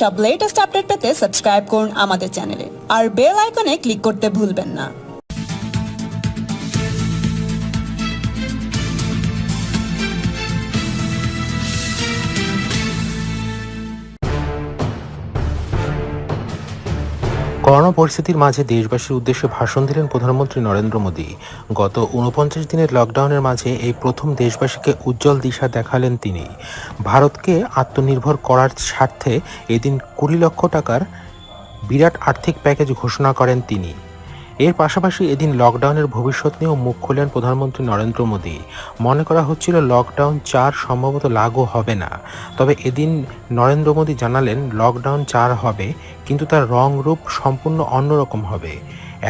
সব latest update পেতে subscribe করুন আমাদের চ্যানেলে আর বেল আইকনে ক্লিক করতে ভুলবেন না। করোনা পরিস্থিতির মাঝে দেশবাসীর উদ্দেশ্যে ভাষণ দিলেন প্রধানমন্ত্রী নরেন্দ্র মোদী। গত ৪৯ দিনের লকডাউনের মাঝে এই প্রথম দেশবাসীকে উজ্জ্বল দিশা দেখালেন তিনি। ভারতকে আত্মনির্ভর করার স্বার্থে এদিন ২০ লক্ষ টাকার বিরাট আর্থিক প্যাকেজ ঘোষণা করেন তিনি। এর পাশাপাশি এদিন লকডাউনের ভবিষ্যৎ নিয়েও মুখ খুললেন প্রধানমন্ত্রী নরেন্দ্র মোদী। মনে করা হচ্ছিল লকডাউন ৪ সম্ভবত লাগু হবে না, তবে এদিন নরেন্দ্র মোদী জানালেন লকডাউন ৪ হবে, কিন্তু তার রং রূপ সম্পূর্ণ অন্যরকম হবে।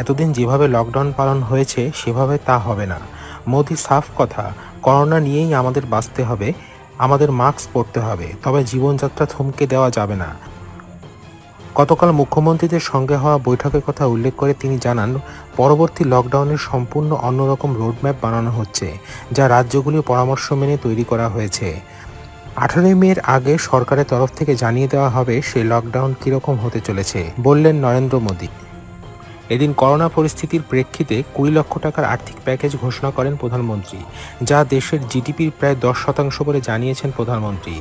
এতদিন যেভাবে লকডাউন পালন হয়েছে সেভাবে তা হবে না। মোদী সাফ কথা, করোনা নিয়েই আমাদের বাঁচতে হবে, আমাদের মাস্ক পরতে হবে, তবে জীবনযাত্রা থমকে দেওয়া যাবে না। গতকাল মুখ্যমন্ত্রীদের সঙ্গে হওয়া বৈঠকের কথা উল্লেখ করে তিনি জানান, পরবর্তী লকডাউনের সম্পূর্ণ অন্যরকম রোডম্যাপ বানানো হচ্ছে, যা রাজ্যগুলির পরামর্শ মেনে তৈরি করা হয়েছে। ১৮ মের আগে সরকারের তরফ থেকে জানিয়ে দেওয়া হবে সেই লকডাউন কীরকম হতে চলেছে, বললেন নরেন্দ্র মোদী। এদিন করোনা পরিস্থিতির প্রেক্ষিতে ২০ লক্ষ টাকার আর্থিক প্যাকেজ ঘোষণা করেন প্রধানমন্ত্রী, যা দেশের জিডিপির প্রায় ১০% বলে জানিয়েছেন প্রধানমন্ত্রী।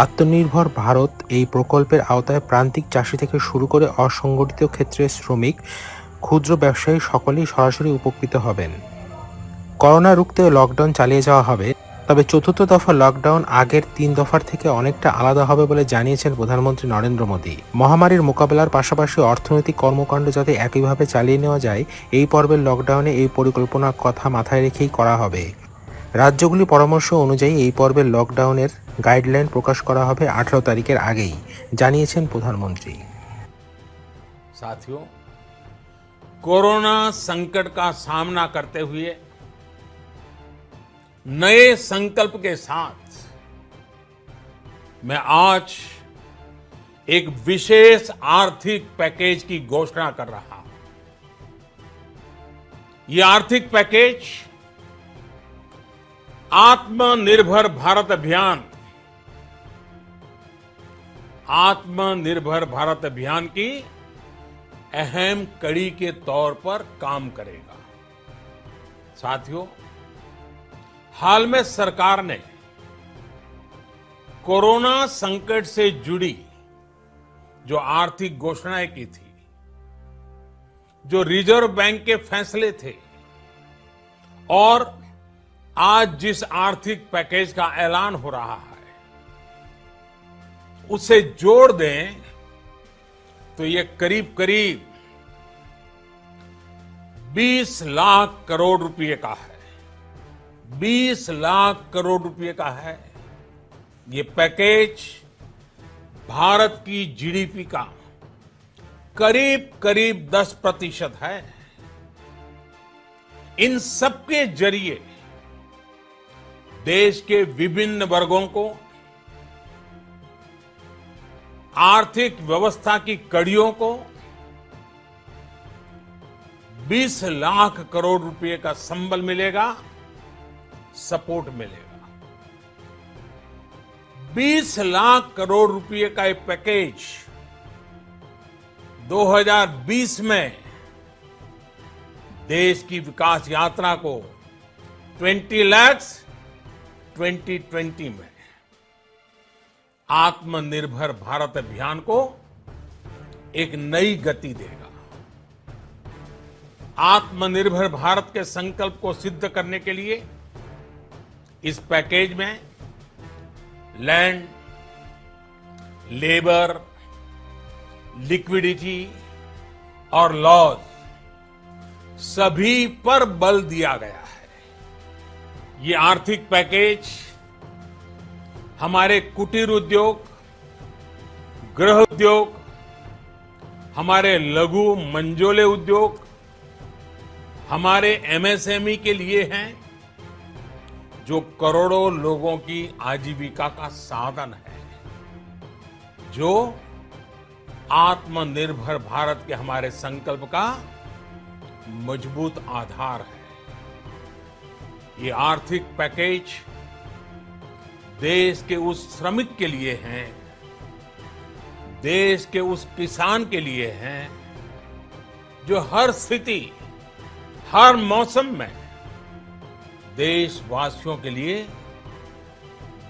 আত্মনির্ভর ভারত এই প্রকল্পের আওতায় প্রান্তিক চাষি থেকে শুরু করে অসংগঠিত ক্ষেত্রের শ্রমিক, ক্ষুদ্র ব্যবসায়ী সকলেই সরাসরি উপকৃত হবেন। করোনা রুখতে লকডাউন চালিয়ে যাওয়া হবে, তবে চতুর্থ দফা লকডাউন আগের ৩ দফার থেকে অনেকটা আলাদা হবে বলে জানিয়েছেন প্রধানমন্ত্রী নরেন্দ্র মোদী। মহামারীর মোকাবেলার পাশাপাশি অর্থনৈতিক কর্মকাণ্ড যাতে একইভাবে চালিয়ে নেওয়া যায়, এই পর্বের লকডাউনে এই পরিকল্পনার কথা মাথায় রেখেই করা হবে। রাজ্যগুলি পরামর্শ অনুযায়ী এই পর্বের লকডাউনের গাইডলাইন প্রকাশ করা হবে ১৮ তারিখের আগেই, জানিয়েছেন প্রধানমন্ত্রী। साथियों, कोरोना संकट का सामना करते हुए नए संकल्प के साथ मैं आज एक विशेष आर्थिक पैकेज की घोषणा कर रहा हूं। ये आर्थिक पैकेज आत्मनिर्भर भारत अभियान की अहम कड़ी के तौर पर काम करेगा। साथियों, हाल में सरकार ने कोरोना संकट से जुड़ी जो आर्थिक घोषणाएं की थी, जो रिजर्व बैंक के फैसले थे और आज जिस आर्थिक पैकेज का ऐलान हो रहा है, उसे जोड़ दें तो ये करीब करीब 20 लाख करोड़ रुपए का है। 20 लाख करोड़ रुपए का है। ये पैकेज भारत की जीडीपी का करीब करीब 10% है। इन सबके जरिए देश के विभिन्न वर्गों को आर्थिक व्यवस्था की कड़ियों को 20 लाख करोड़ रुपए का संबल मिलेगा, सपोर्ट मिलेगा। 20 लाख करोड़ रुपए का ये पैकेज 2020 में देश की विकास यात्रा को 20 लाख 2020 में आत्मनिर्भर भारत अभियान को एक नई गति देगा। आत्मनिर्भर भारत के संकल्प को सिद्ध करने के लिए इस पैकेज में लैंड, लेबर, लिक्विडिटी और लॉज सभी पर बल दिया गया है। ये आर्थिक पैकेज हमारे कुटीर उद्योग, गृह उद्योग, हमारे लघु मंझोले उद्योग, हमारे एमएसएमई के लिए हैं, जो करोड़ों लोगों की आजीविका का साधन है, जो आत्मनिर्भर भारत के हमारे संकल्प का मजबूत आधार है। ये आर्थिक पैकेज देश के उस श्रमिक के लिए हैं देश के उस किसान के लिए हैं जो हर स्थिति, हर मौसम में देशवासियों के लिए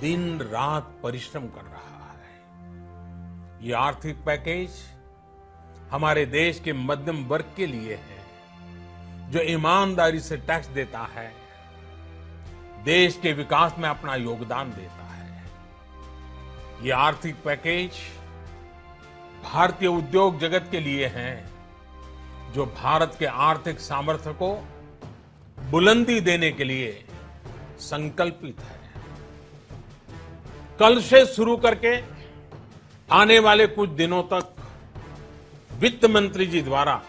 दिन रात परिश्रम कर रहा है। ये आर्थिक पैकेज हमारे देश के मध्यम वर्ग के लिए है, जो ईमानदारी से टैक्स देता है, देश के विकास में अपना योगदान देता है। ये आर्थिक पैकेज भारतीय उद्योग जगत के लिए है, जो भारत के आर्थिक सामर्थ्य को बुलंदी देने के लिए संकल्पित है। कल से शुरू करके आने वाले कुछ दिनों तक वित्त मंत्री जी द्वारा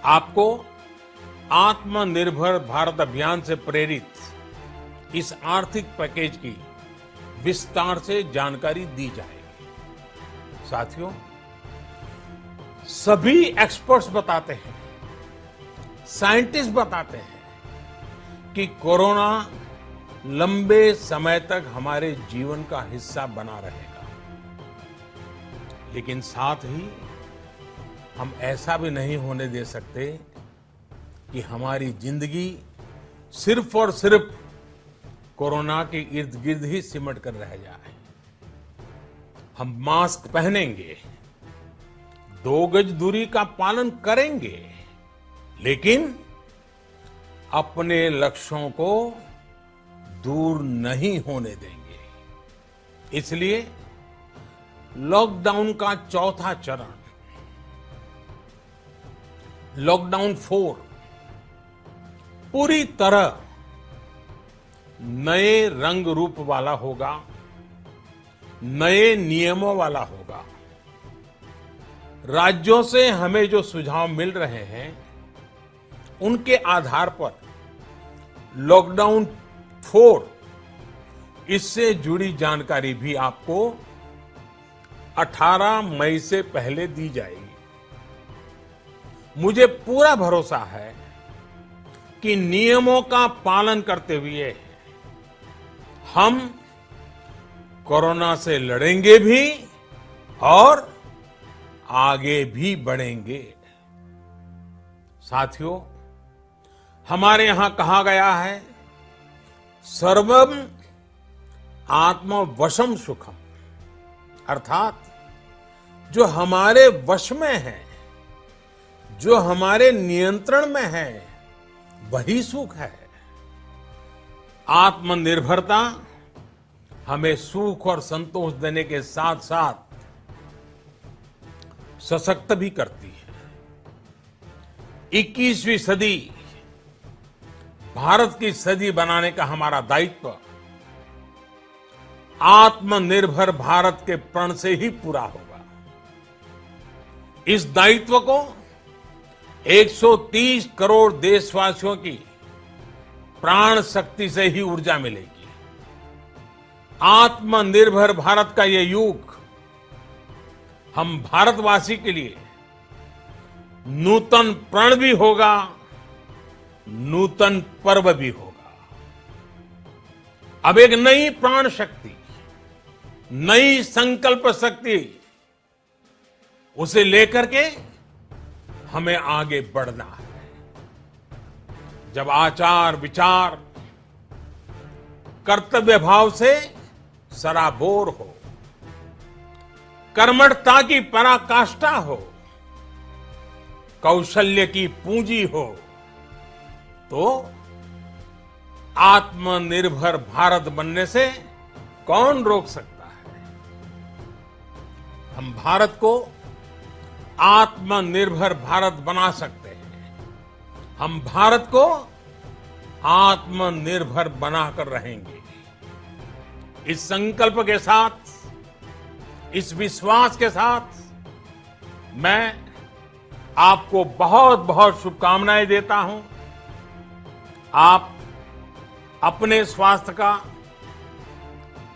आपको आत्मनिर्भर भारत अभियान से प्रेरित इस आर्थिक पैकेज की विस्तार से जानकारी दी जाएगी। साथियों, सभी एक्सपर्ट्स बताते हैं, साइंटिस्ट बताते हैं कि कोरोना लंबे समय तक हमारे जीवन का हिस्सा बना रहेगा। लेकिन साथ ही हम ऐसा भी नहीं होने दे सकते कि हमारी जिंदगी सिर्फ और सिर्फ कोरोना के इर्द गिर्द ही सिमट कर रह जाए। हम मास्क पहनेंगे, 2 गज दूरी का पालन करेंगे, लेकिन अपने लक्ष्यों को दूर नहीं होने देंगे। इसलिए लॉकडाउन का चौथा चरण, लॉकडाउन 4, पूरी तरह नए रंग रूप वाला होगा, नए नियमों वाला होगा। राज्यों से हमें जो सुझाव मिल रहे हैं, उनके आधार पर लॉकडाउन 4, इससे जुड़ी जानकारी भी आपको 18 मई से पहले दी जाएगी। मुझे पूरा भरोसा है कि नियमों का पालन करते हुए हम कोरोना से लड़ेंगे भी और आगे भी बढ़ेंगे। साथियों, हमारे यहां कहा गया है, सर्वम आत्मवशम सुखम, अर्थात जो हमारे वश में है, जो हमारे नियंत्रण में है, वही सुख है। आत्मनिर्भरता हमें सुख और संतोष देने के साथ साथ सशक्त भी करती है। 21वीं सदी भारत की सदी बनाने का हमारा दायित्व आत्मनिर्भर भारत के प्रण से ही पूरा होगा। इस दायित्व को 130 करोड़ देशवासियों की प्राण शक्ति से ही ऊर्जा मिलेगी। आत्मनिर्भर भारत का ये युग हम भारतवासी के लिए नूतन प्रण भी होगा, नूतन पर्व भी होगा। अब एक नई प्राण शक्ति, नई संकल्प शक्ति, उसे लेकर के हमें आगे बढ़ना है। जब आचार विचार कर्तव्य भाव से सराबोर हो, कर्मठता की पराकाष्ठा हो, कौशल्य की पूंजी हो, तो आत्मनिर्भर भारत बनने से कौन रोक सकता है। हम भारत को आत्मनिर्भर भारत बना सकते हैं। हम भारत को आत्मनिर्भर बनाकर रहेंगे। इस संकल्प के साथ, इस विश्वास के साथ मैं आपको बहुत बहुत शुभकामनाएं देता हूं। आप अपने स्वास्थ्य का,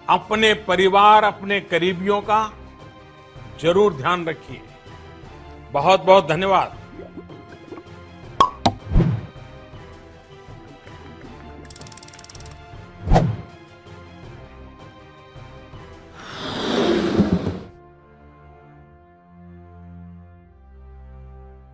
अपने परिवार, अपने करीबियों का जरूर ध्यान रखिए। बहुत बहुत धन्यवाद।